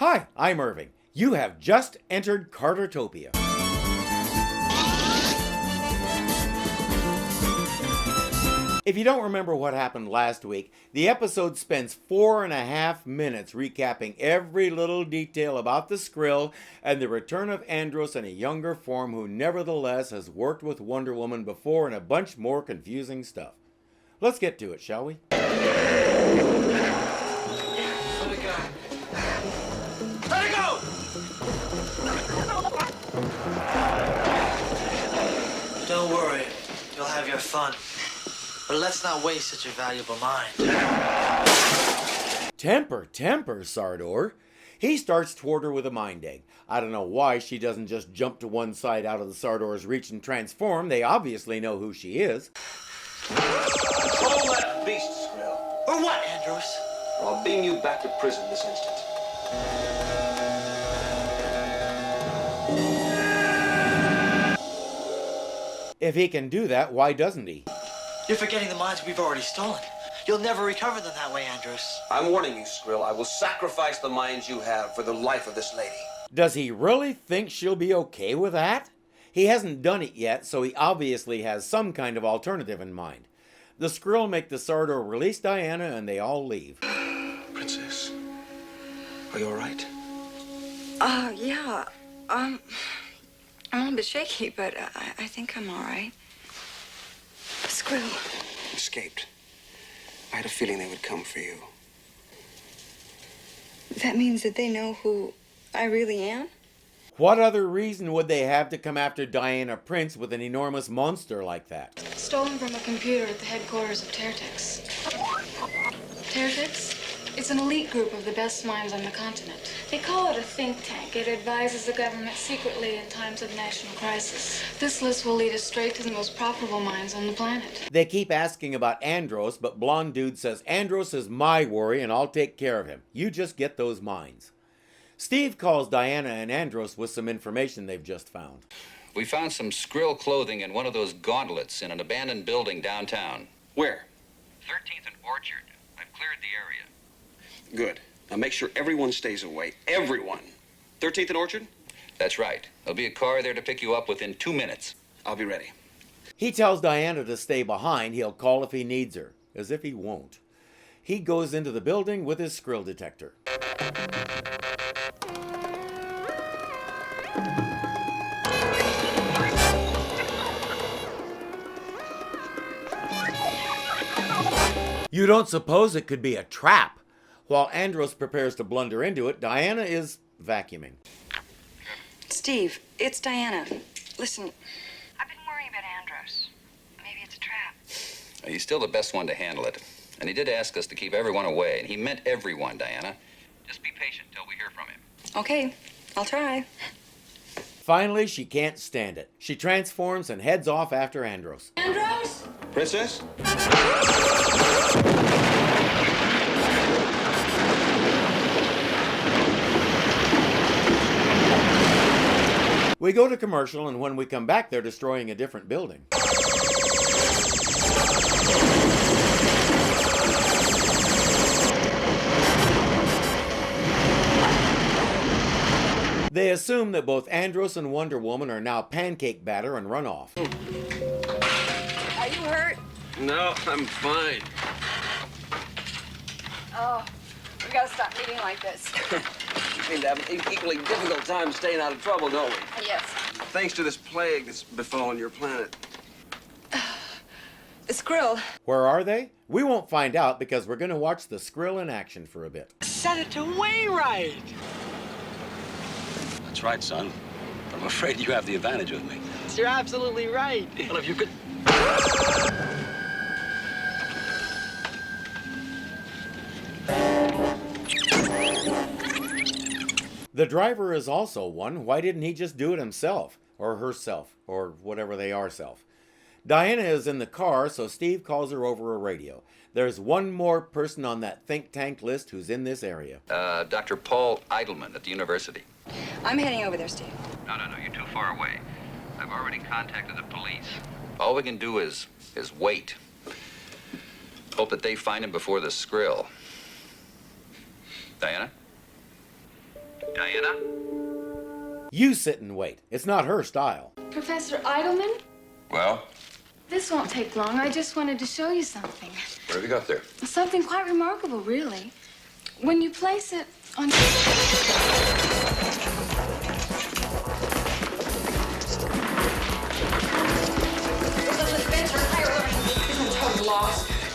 Hi, I'm Irving. You have just entered Cartertopia. If you don't remember what happened last week, the episode spends 4.5 minutes recapping every little detail about the Skrill and the return of Andros in a younger form who nevertheless has worked with Wonder Woman before and a bunch more confusing stuff. Let's get to it, shall we? Don't worry, you'll have your fun. But let's not waste such a valuable mind. Temper, Sardor. He starts toward her with a mind egg. I don't know why she doesn't just jump to one side out of the Sardor's reach and transform. They obviously know who she is. Control that beast, Skrill. Or what, Andros? Or I'll beam you back to prison this instant. If he can do that, why doesn't he? You're forgetting the mines we've already stolen. You'll never recover them that way, Andros. I'm warning you, Skrill. I will sacrifice the mines you have for the life of this lady. Does he really think she'll be okay with that? He hasn't done it yet, so he obviously has some kind of alternative in mind. The Skrill make the Sardor release Diana and they all leave. Princess, are you all right? Yeah. I'm a little bit shaky, but I think I'm all right. Skrill. Escaped. I had a feeling they would come for you. That means that they know who I really am? What other reason would they have to come after Diana Prince with an enormous monster like that? Stolen from a computer at the headquarters of Tertix. Tertix? It's an elite group of the best minds on the continent. They call it a think tank. It advises the government secretly in times of national crisis. This list will lead us straight to the most profitable minds on the planet. They keep asking about Andros, but Blonde Dude says Andros is my worry and I'll take care of him. You just get those mines. Steve calls Diana and Andros with some information they've just found. We found some Skrill clothing in one of those gauntlets in an abandoned building downtown. Where? 13th and Orchard. I've cleared the area. Good. Now make sure everyone stays away. Everyone. 13th and Orchard? That's right. There'll be a car there to pick you up within 2 minutes. I'll be ready. He tells Diana to stay behind. He'll call if he needs her. As if he won't. He goes into the building with his Skrill detector. You don't suppose it could be a trap? While Andros prepares to blunder into it, Diana is vacuuming. Steve, it's Diana. Listen. I've been worrying about Andros. Maybe it's a trap. He's still the best one to handle it. And he did ask us to keep everyone away. And he meant everyone, Diana. Just be patient till we hear from him. Okay, I'll try. Finally, she can't stand it. She transforms and heads off after Andros. Andros? Princess? We go to commercial, and when we come back, they're destroying a different building. They assume that both Andros and Wonder Woman are now pancake batter and run off. Are you hurt? No, I'm fine. Oh, we gotta stop eating like this. We seem to have an equally difficult time staying out of trouble, don't we? Yes. Thanks to this plague that's befallen your planet. Skrill. Where are they? We won't find out because we're going to watch the Skrill in action for a bit. Senator Wainwright! That's right, son. I'm afraid you have the advantage of me. You're absolutely right. Well, if you could... The driver is also one. Why didn't he just do it himself? Or herself? Or whatever they are self. Diana is in the car, so Steve calls her over a radio. There's one more person on that think tank list who's in this area. Dr. Paul Eidelman at the university. I'm heading over there, Steve. No, you're too far away. I've already contacted the police. All we can do is wait. Hope that they find him before the Skrill. Diana? Diana? You sit and wait. It's not her style. Professor Eidelman, Well, this won't take long. I just wanted to show you something. what have you got there? Something quite remarkable, really. When you place it on...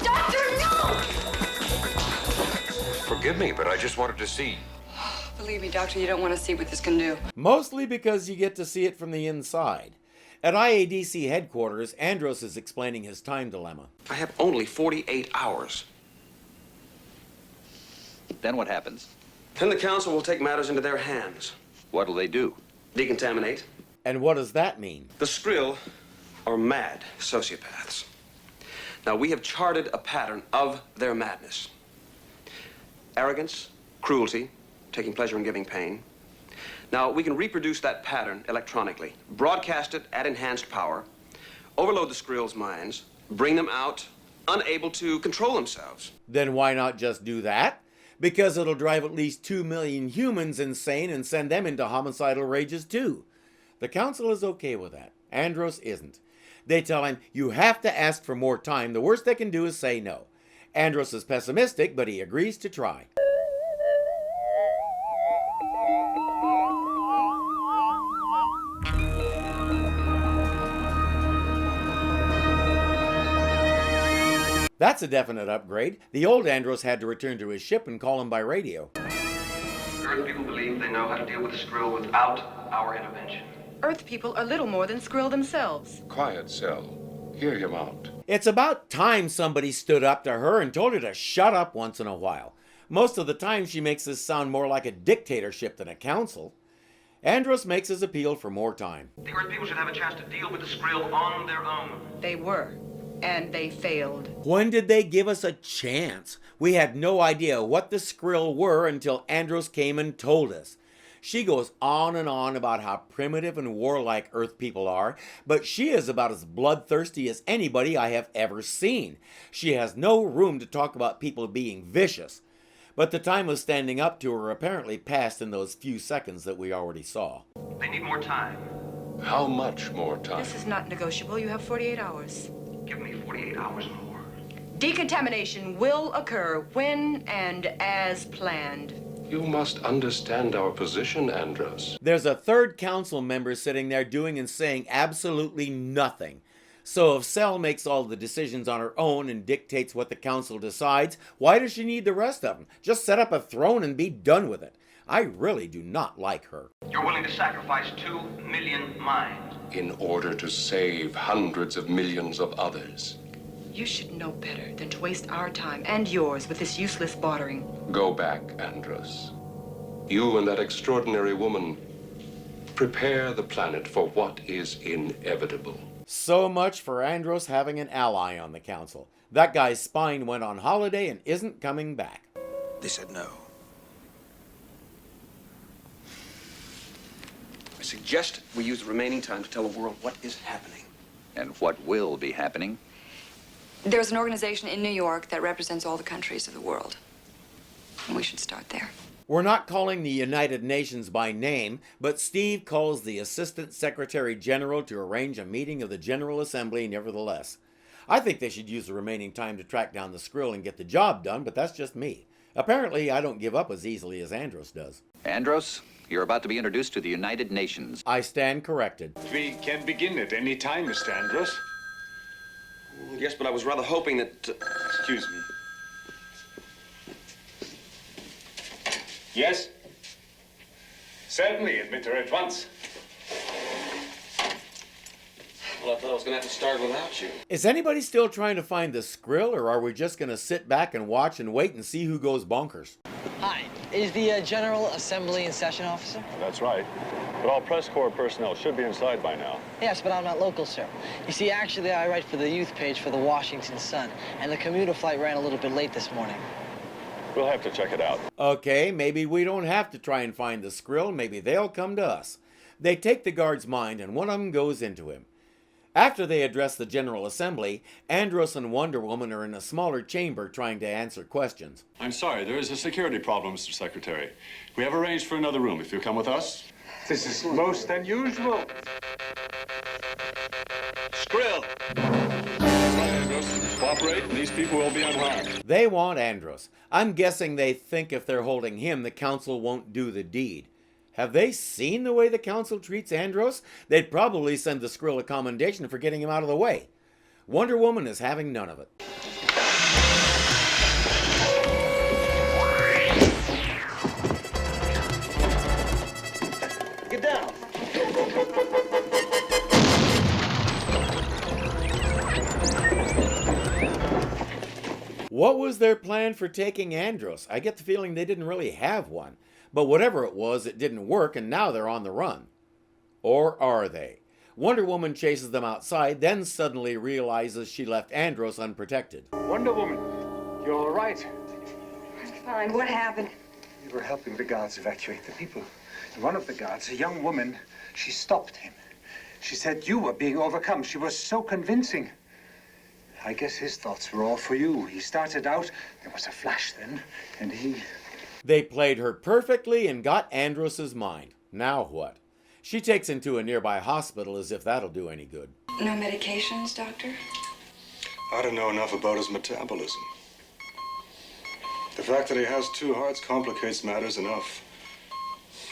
Doctor, no! Forgive me, but I just wanted to see. Believe me, Doctor, you don't want to see what this can do. Mostly because you get to see it from the inside. At IADC headquarters, Andros is explaining his time dilemma. I have only 48 hours. Then what happens? Then the council will take matters into their hands. What'll they do? Decontaminate. And what does that mean? The Skrill are mad sociopaths. Now, we have charted a pattern of their madness. Arrogance, cruelty, taking pleasure in giving pain. Now, we can reproduce that pattern electronically, broadcast it at enhanced power, overload the Skrill's minds, bring them out unable to control themselves. Then why not just do that? Because it'll drive at least 2 million humans insane and send them into homicidal rages too. The council is okay with that. Andros isn't. They tell him, you have to ask for more time. The worst they can do is say no. Andros is pessimistic, but he agrees to try. That's a definite upgrade. The old Andros had to return to his ship and call him by radio. Earth people believe they know how to deal with the Skrill without our intervention. Earth people are little more than Skrill themselves. Quiet, Cell. Hear him out. It's about time somebody stood up to her and told her to shut up once in a while. Most of the time she makes this sound more like a dictatorship than a council. Andros makes his appeal for more time. The Earth people should have a chance to deal with the Skrill on their own. They were, and they failed. When did they give us a chance? We had no idea what the Skrill were until Andros came and told us. She goes on and on about how primitive and warlike Earth people are, but she is about as bloodthirsty as anybody I have ever seen. She has no room to talk about people being vicious. But the time of standing up to her apparently passed in those few seconds that we already saw. They need more time. How much more time? This is not negotiable. You have 48 hours. Give me 48 hours more. Decontamination will occur when and as planned. You must understand our position, Andros. There's a third council member sitting there doing and saying absolutely nothing. So if Cell makes all the decisions on her own and dictates what the council decides, why does she need the rest of them? Just set up a throne and be done with it. I really do not like her. You're willing to sacrifice 2 million minds. In order to save hundreds of millions of others. You should know better than to waste our time and yours with this useless bartering. Go back, Andros. You and that extraordinary woman, prepare the planet for what is inevitable. So much for Andros having an ally on the council. That guy's spine went on holiday and isn't coming back. They said no. I suggest we use the remaining time to tell the world what is happening. And what will be happening? There's an organization in New York that represents all the countries of the world. And we should start there. We're not calling the United Nations by name, but Steve calls the Assistant Secretary General to arrange a meeting of the General Assembly nevertheless. I think they should use the remaining time to track down the Skrill and get the job done, but that's just me. Apparently, I don't give up as easily as Andros does. Andros, you're about to be introduced to the United Nations. I stand corrected. We can begin at any time, Mr. Andros. Yes, but I was rather hoping that... Excuse me. Yes? Certainly, admit her at once. Well, I thought I was going to have to start without you. Is anybody still trying to find the Skrill, or are we just going to sit back and watch and wait and see who goes bonkers? Hi, is the General Assembly in session, officer? That's right. But all press corps personnel should be inside by now. Yes, but I'm not local, sir. You see, actually, I write for the youth page for the Washington Sun, and the commuter flight ran a little bit late this morning. We'll have to check it out. Okay, maybe we don't have to try and find the Skrill. Maybe they'll come to us. They take the guard's mind, and one of them goes into him. After they address the General Assembly, Andros and Wonder Woman are in a smaller chamber trying to answer questions. I'm sorry, there is a security problem, Mr. Secretary. We have arranged for another room if you'll come with us. This is most unusual. Skrill! Andros, cooperate, and these people will be unharmed. They want Andros. I'm guessing they think if they're holding him, the council won't do the deed. Have they seen the way the council treats Andros? They'd probably send the Skrill a commendation for getting him out of the way. Wonder Woman is having none of it. Get down. What was their plan for taking Andros? I get the feeling they didn't really have one. But whatever it was, it didn't work, and now they're on the run. Or are they? Wonder Woman chases them outside, then suddenly realizes she left Andros unprotected. Wonder Woman, you're all right. I'm fine. What happened? We were helping the guards evacuate the people. And one of the guards, a young woman, she stopped him. She said you were being overcome. She was so convincing. I guess his thoughts were all for you. He started out, there was a flash then, and he... They played her perfectly and got Andros's mind. Now what? She takes him to a nearby hospital as if that'll do any good. No medications, Doctor? I don't know enough about his metabolism. The fact that he has two hearts complicates matters enough.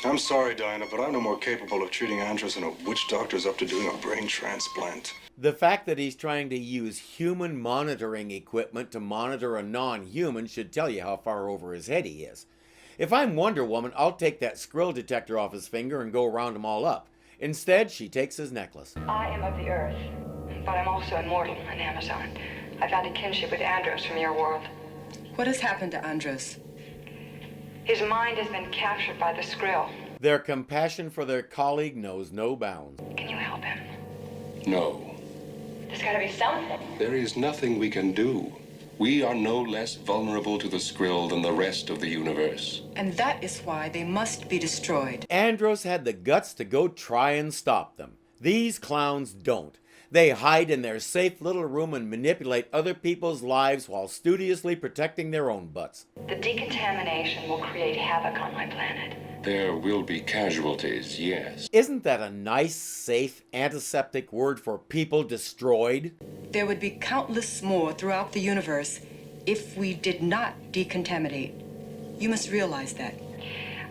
I'm sorry, Diana, but I'm no more capable of treating Andros than a witch doctor's up to doing a brain transplant. The fact that he's trying to use human monitoring equipment to monitor a non-human should tell you how far over his head he is. If I'm Wonder Woman, I'll take that Skrill detector off his finger and go round them all up. Instead, she takes his necklace. I am of the Earth, but I'm also immortal, an Amazon. I found a kinship with Andros from your world. What has happened to Andros? His mind has been captured by the Skrill. Their compassion for their colleague knows no bounds. Can you help him? No. There's gotta be something. There is nothing we can do. We are no less vulnerable to the Skrill than the rest of the universe. And that is why they must be destroyed. Andros had the guts to go try and stop them. These clowns don't. They hide in their safe little room and manipulate other people's lives while studiously protecting their own butts. The decontamination will create havoc on my planet. There will be casualties, yes. Isn't that a nice, safe, antiseptic word for people destroyed? There would be countless more throughout the universe if we did not decontaminate. You must realize that.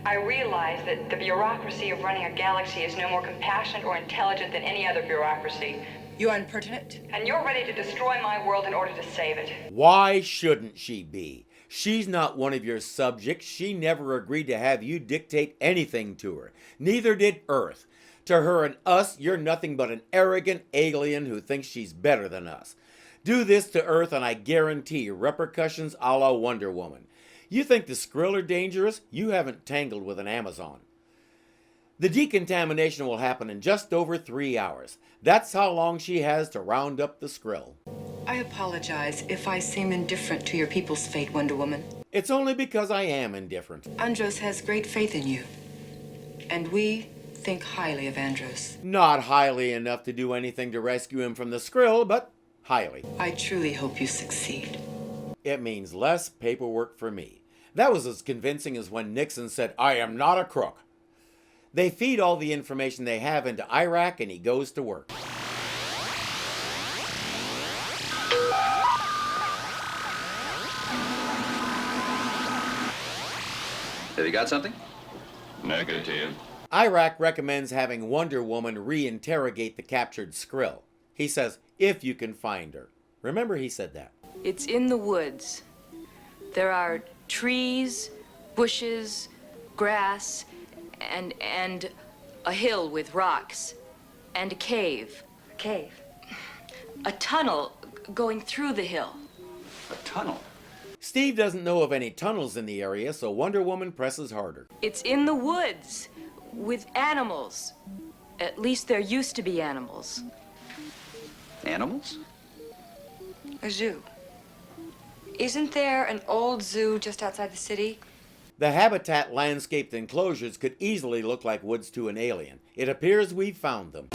I realize that the bureaucracy of running a galaxy is no more compassionate or intelligent than any other bureaucracy. You're impertinent. And you're ready to destroy my world in order to save it. Why shouldn't she be? She's not one of your subjects. She never agreed to have you dictate anything to her. Neither did Earth. To her and us, you're nothing but an arrogant alien who thinks she's better than us. Do this to Earth and I guarantee repercussions a la Wonder Woman. You think the Skrill are dangerous? You haven't tangled with an Amazon. The decontamination will happen in just over 3 hours. That's how long she has to round up the Skrill. I apologize if I seem indifferent to your people's fate, Wonder Woman. It's only because I am indifferent. Andros has great faith in you. And we think highly of Andros. Not highly enough to do anything to rescue him from the Skrill, but highly. I truly hope you succeed. It means less paperwork for me. That was as convincing as when Nixon said, "I am not a crook." They feed all the information they have into Iraq and he goes to work. Have you got something? Negative. Iraq recommends having Wonder Woman re-interrogate the captured Skrill. He says, if you can find her. Remember he said that. It's in the woods. There are trees, bushes, grass, and a hill with rocks, and a cave. A cave? A tunnel going through the hill. A tunnel? Steve doesn't know of any tunnels in the area, so Wonder Woman presses harder. It's in the woods with animals. At least there used to be animals. Animals? A zoo. Isn't there an old zoo just outside the city? The habitat landscaped enclosures could easily look like woods to an alien. It appears we've found them.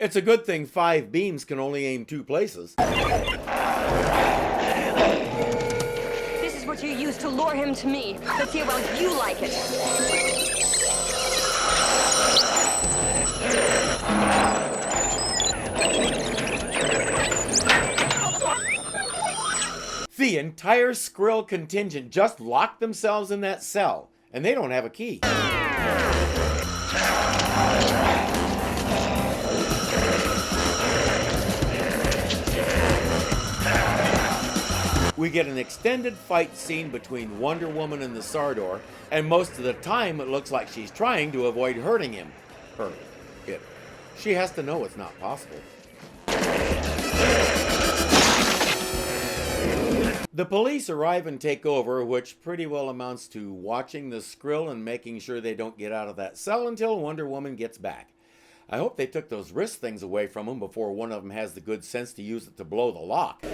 It's a good thing 5 beams can only aim 2 places. This is what you used to lure him to me. Let's see how well you like it. The entire Skrill contingent just locked themselves in that cell, and they don't have a key. We get an extended fight scene between Wonder Woman and the Sardor, and most of the time it looks like she's trying to avoid hurting him. It. She has to know it's not possible. The police arrive and take over, which pretty well amounts to watching the Skrill and making sure they don't get out of that cell until Wonder Woman gets back. I hope they took those wrist things away from them before one of them has the good sense to use it to blow the lock.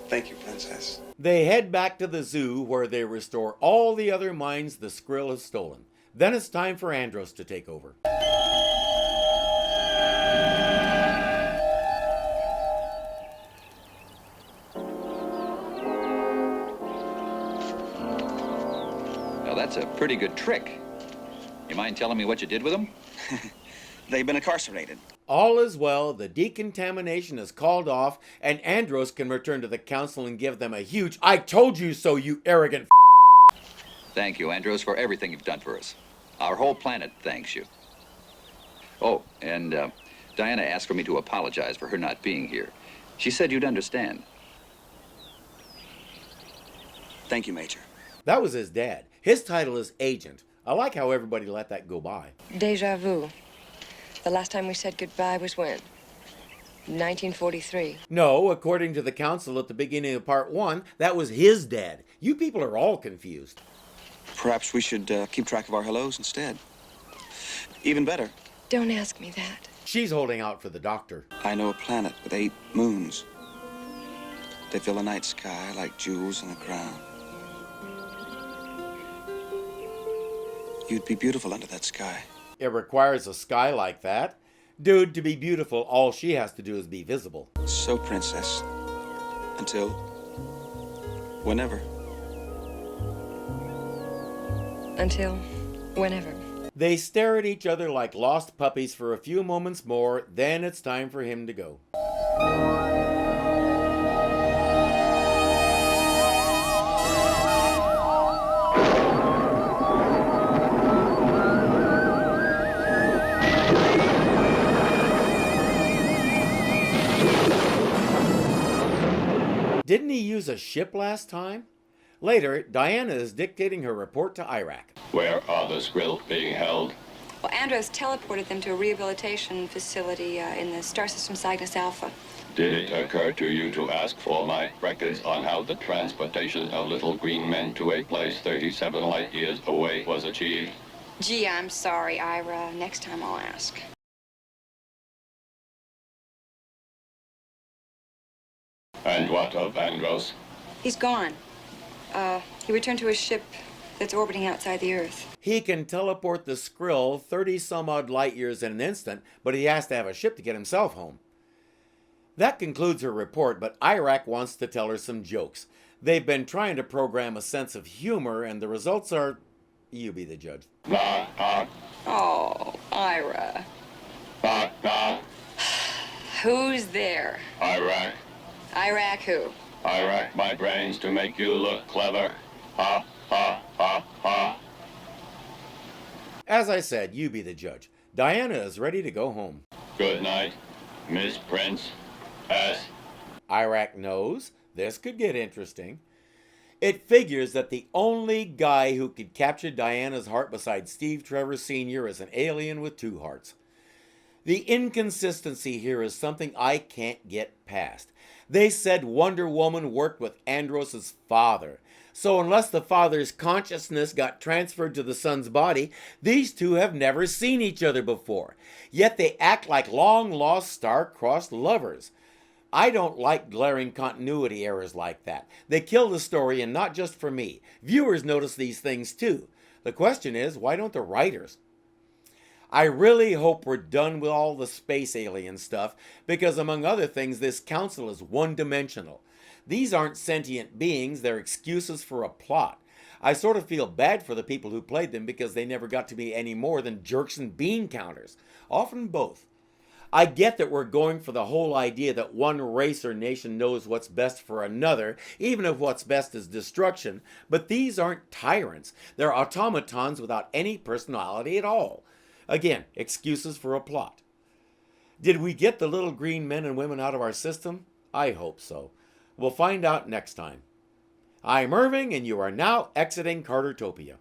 Thank you, Princess. They head back to the zoo where they restore all the other mines the Skrill has stolen. Then it's time for Andros to take over. Now that's a pretty good trick. You mind telling me what you did with them? They've been incarcerated. All is well, the decontamination is called off, and Andros can return to the council and give them a huge "I told you so, you arrogant Thank you, Andros, for everything you've done for us. Our whole planet thanks you. Oh, and Diana asked for me to apologize for her not being here. She said you'd understand. Thank you, Major. That was his dad. His title is Agent. I like how everybody let that go by. Deja vu. The last time we said goodbye was when? 1943. No, according to the council at the beginning of part 1, that was his dad. You people are all confused. Perhaps we should keep track of our hellos instead. Even better. Don't ask me that. She's holding out for the doctor. I know a planet with 8 moons. They fill the night sky like jewels in a crown. You'd be beautiful under that sky. It requires a sky like that. Dude, to be beautiful, all she has to do is be visible. So, Princess, until whenever. Until whenever. They stare at each other like lost puppies for a few moments more, then it's time for him to go. Didn't he use a ship last time? Later, Diana is dictating her report to Iraq. Where are the Skrill being held? Well, Andros teleported them to a rehabilitation facility in the star system Cygnus Alpha. Did it occur to you to ask for my records on how the transportation of little green men to a place 37 light years away was achieved? Gee, I'm sorry, Ira. Next time I'll ask. And what of Andros? He's gone. He returned to his ship that's orbiting outside the Earth. He can teleport the Skrill 30-some-odd light years in an instant, but he has to have a ship to get himself home. That concludes her report, but Iraq wants to tell her some jokes. They've been trying to program a sense of humor, and the results are... You be the judge. Oh, Ira. Who's there? Iraq. Iraq who? I rack my brains to make you look clever. Ha, ha, ha, ha. As I said, you be the judge. Diana is ready to go home. Good night, Miss Prince S. Iraq knows this could get interesting. It figures that the only guy who could capture Diana's heart besides Steve Trevor Sr. is an alien with 2 hearts. The inconsistency here is something I can't get past. They said Wonder Woman worked with Andros' father. So unless the father's consciousness got transferred to the son's body, these two have never seen each other before. Yet they act like long-lost star-crossed lovers. I don't like glaring continuity errors like that. They kill the story, and not just for me. Viewers notice these things too. The question is, why don't the writers? I really hope we're done with all the space alien stuff, because among other things, this council is one-dimensional. These aren't sentient beings, they're excuses for a plot. I sort of feel bad for the people who played them because they never got to be any more than jerks and bean counters. Often both. I get that we're going for the whole idea that one race or nation knows what's best for another, even if what's best is destruction, but these aren't tyrants. They're automatons without any personality at all. Again, excuses for a plot. Did we get the little green men and women out of our system? I hope so. We'll find out next time. I'm Irving, and you are now exiting Cartertopia.